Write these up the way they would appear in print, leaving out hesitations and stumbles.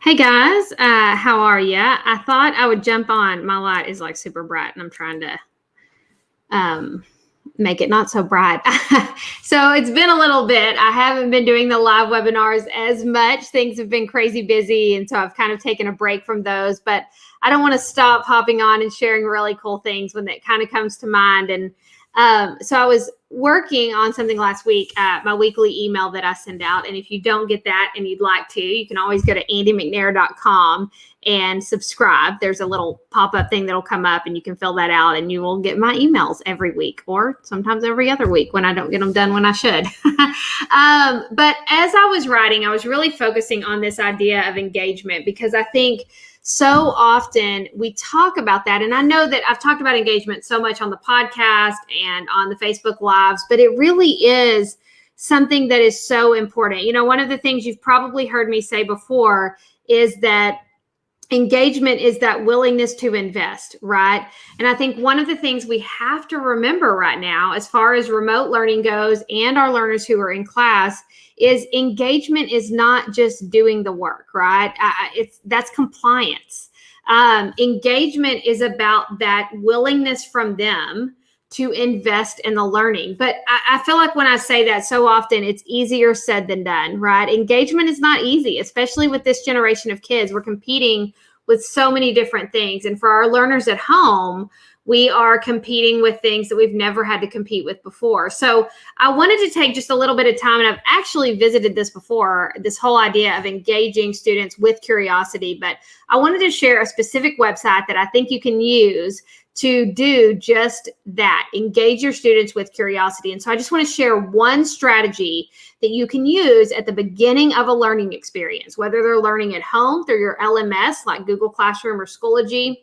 Hey guys, how are ya? I thought I would jump on. My light is like super bright, and I'm trying to um, make it not so bright. So it's been a little bit. I haven't been doing the live webinars as much. Things have been crazy busy, and so I've kind of taken a break from those. But I don't want to stop hopping on and sharing really cool things when that kind of comes to mind. And so I was working on something last week, my weekly email that I send out. And if you don't get that and you'd like to, you can always go to andymcnair.com and subscribe. There's a little pop-up thing that'll come up and you can fill that out and you will get my emails every week or sometimes every other week when I don't get them done when I should. But as I was writing, I was really focusing on this idea of engagement because I think so often we talk about that. And I know that I've talked about engagement so much on the podcast and on the Facebook Lives, but it really is something that is so important. You know, one of the things you've probably heard me say before is that engagement is that willingness to invest, right? And I think one of the things we have to remember right now, as far as remote learning goes and our learners who are in class, is engagement is not just doing the work, right? That's compliance. Engagement is about that willingness from them to invest in the learning. But I feel like when I say that so often, it's easier said than done, right? Engagement is not easy, especially with this generation of kids. We're competing with so many different things. And for our learners at home, we are competing with things that we've never had to compete with before. So I wanted to take just a little bit of time, and I've actually visited this before, this whole idea of engaging students with curiosity. But I wanted to share a specific website that I think you can use to do just that, engage your students with curiosity. And so I just want to share one strategy that you can use at the beginning of a learning experience, whether they're learning at home through your LMS like Google Classroom or Schoology,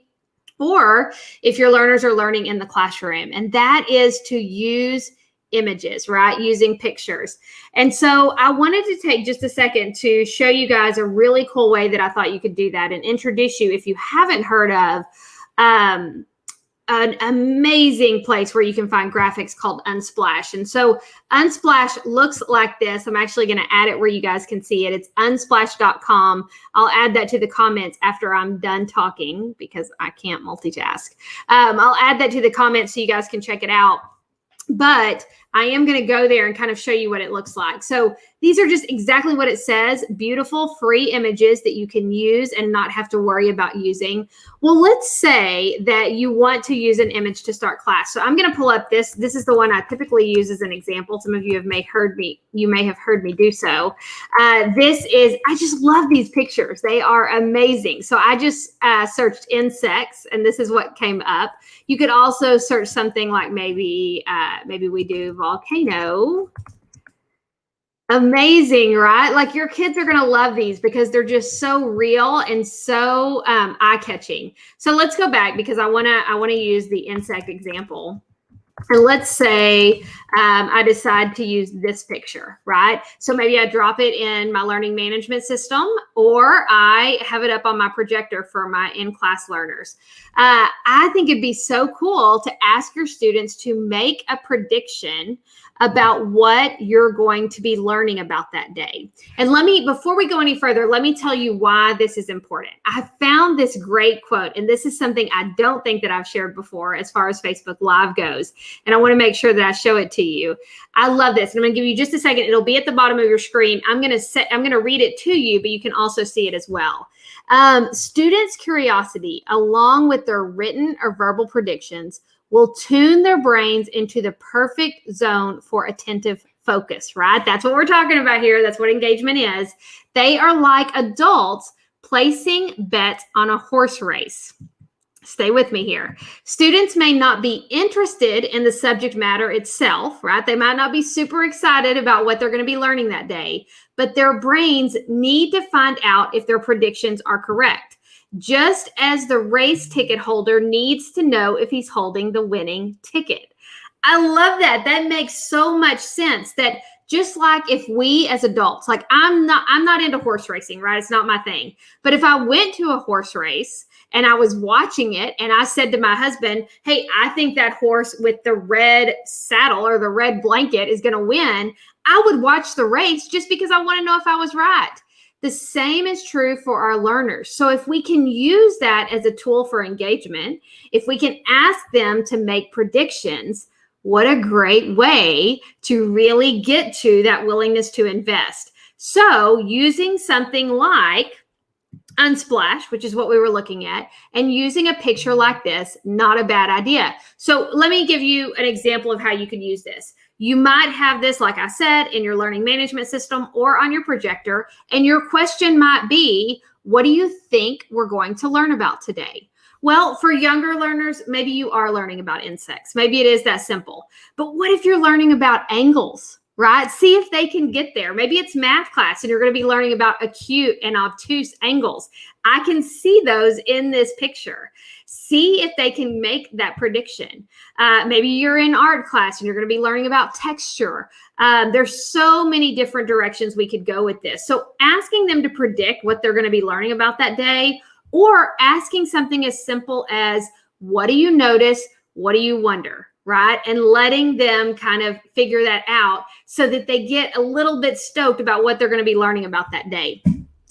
or if your learners are learning in the classroom. And that is to use images, right? Using pictures. And so I wanted to take just a second to show you guys a really cool way that I thought you could do that and introduce you, if you haven't heard of, an amazing place where you can find graphics called Unsplash. And so Unsplash looks like this. I'm actually going to add it where you guys can see it. It's unsplash.com. I'll add that to the comments after I'm done talking because I can't multitask. I'll add that to the comments so you guys can check it out. But I am going to go there and kind of show you what it looks like. So these are just exactly what it says. Beautiful free images that you can use and not have to worry about using. Well, let's say that you want to use an image to start class. So I'm going to pull up this. This is the one I typically use as an example. Some of you may have heard me do so. I just love these pictures. They are amazing. So I just searched insects, and this is what came up. You could also search something like maybe we do volcano. Amazing, right? Like your kids are going to love these because they're just so real and so eye-catching. So let's go back because I want to use the insect example. And let's say I decide to use this picture, right? So maybe I drop it in my learning management system, or I have it up on my projector for my in-class learners. I think it'd be so cool to ask your students to make a prediction about what you're going to be learning about that day. And before we go any further, let me tell you why this is important. I found this great quote, and this is something I don't think that I've shared before as far as Facebook Live goes. And I want to make sure that I show it to you. I love this. And I'm going to give you just a second. It'll be at the bottom of your screen. I'm going to read it to you, but you can also see it as well. Students' curiosity, along with their written or verbal predictions, will tune their brains into the perfect zone for attentive focus, right? That's what we're talking about here. That's what engagement is. They are like adults placing bets on a horse race. Stay with me here. Students may not be interested in the subject matter itself, right? They might not be super excited about what they're going to be learning that day, but their brains need to find out if their predictions are correct. Just as the race ticket holder needs to know if he's holding the winning ticket. I love that. That makes so much sense, that just like if we as adults, like I'm not into horse racing, right? It's not my thing. But if I went to a horse race and I was watching it and I said to my husband, hey, I think that horse with the red saddle or the red blanket is going to win, I would watch the race just because I want to know if I was right. The same is true for our learners. So if we can use that as a tool for engagement, if we can ask them to make predictions, what a great way to really get to that willingness to invest. So using something like Unsplash, which is what we were looking at, and using a picture like this, not a bad idea. So let me give you an example of how you could use this. You might have this, like I said, in your learning management system or on your projector, and your question might be, what do you think we're going to learn about today? Well, for younger learners, maybe you are learning about insects. Maybe it is that simple. But what if you're learning about angles? Right? See if they can get there. Maybe it's math class and you're going to be learning about acute and obtuse angles. I can see those in this picture. See if they can make that prediction. Maybe you're in art class and you're going to be learning about texture. There's so many different directions we could go with this. So asking them to predict what they're going to be learning about that day, or asking something as simple as, what do you notice? What do you wonder? Right? And letting them kind of figure that out so that they get a little bit stoked about what they're going to be learning about that day.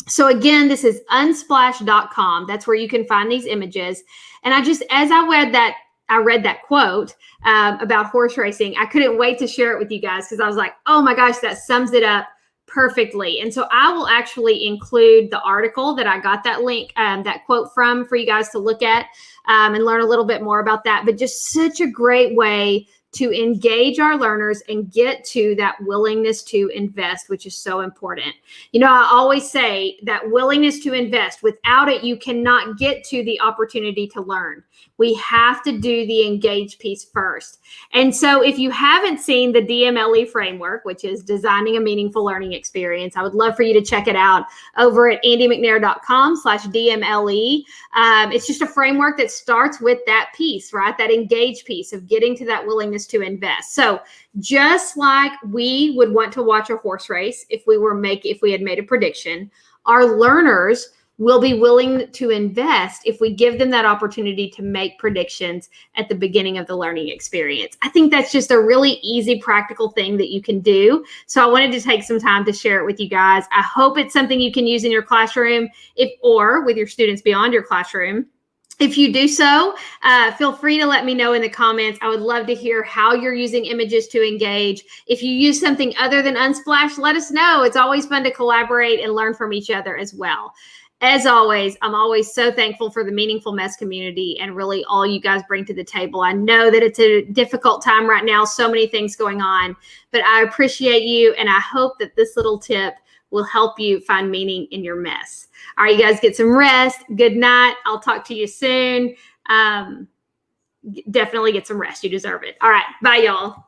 So again, this is unsplash.com. That's where you can find these images. And as I read that quote about horse racing, I couldn't wait to share it with you guys because I was like, oh my gosh, that sums it up perfectly. And so I will actually include the article that I got that link, that quote from, for you guys to look at and learn a little bit more about that. But just such a great way to engage our learners and get to that willingness to invest, which is so important. You know, I always say that willingness to invest, without it, you cannot get to the opportunity to learn. We have to do the engage piece first. And so if you haven't seen the DMLE framework, which is designing a meaningful learning experience, I would love for you to check it out over at andymcnair.com/DMLE. It's just a framework that starts with that piece, right? That engage piece of getting to that willingness to invest. So just like we would want to watch a horse race if we had made a prediction, our learners will be willing to invest if we give them that opportunity to make predictions at the beginning of the learning experience. I think that's just a really easy, practical thing that you can do. So I wanted to take some time to share it with you guys. I hope it's something you can use in your classroom or with your students beyond your classroom. If you do so, feel free to let me know in the comments. I would love to hear how you're using images to engage. If you use something other than Unsplash, let us know. It's always fun to collaborate and learn from each other as well. As always, I'm always so thankful for the Meaningful Mess community and really all you guys bring to the table. I know that it's a difficult time right now, so many things going on, but I appreciate you, and I hope that this little tip will help you find meaning in your mess. All right, you guys, get some rest. Good night. I'll talk to you soon. Definitely get some rest. You deserve it. All right. Bye, y'all.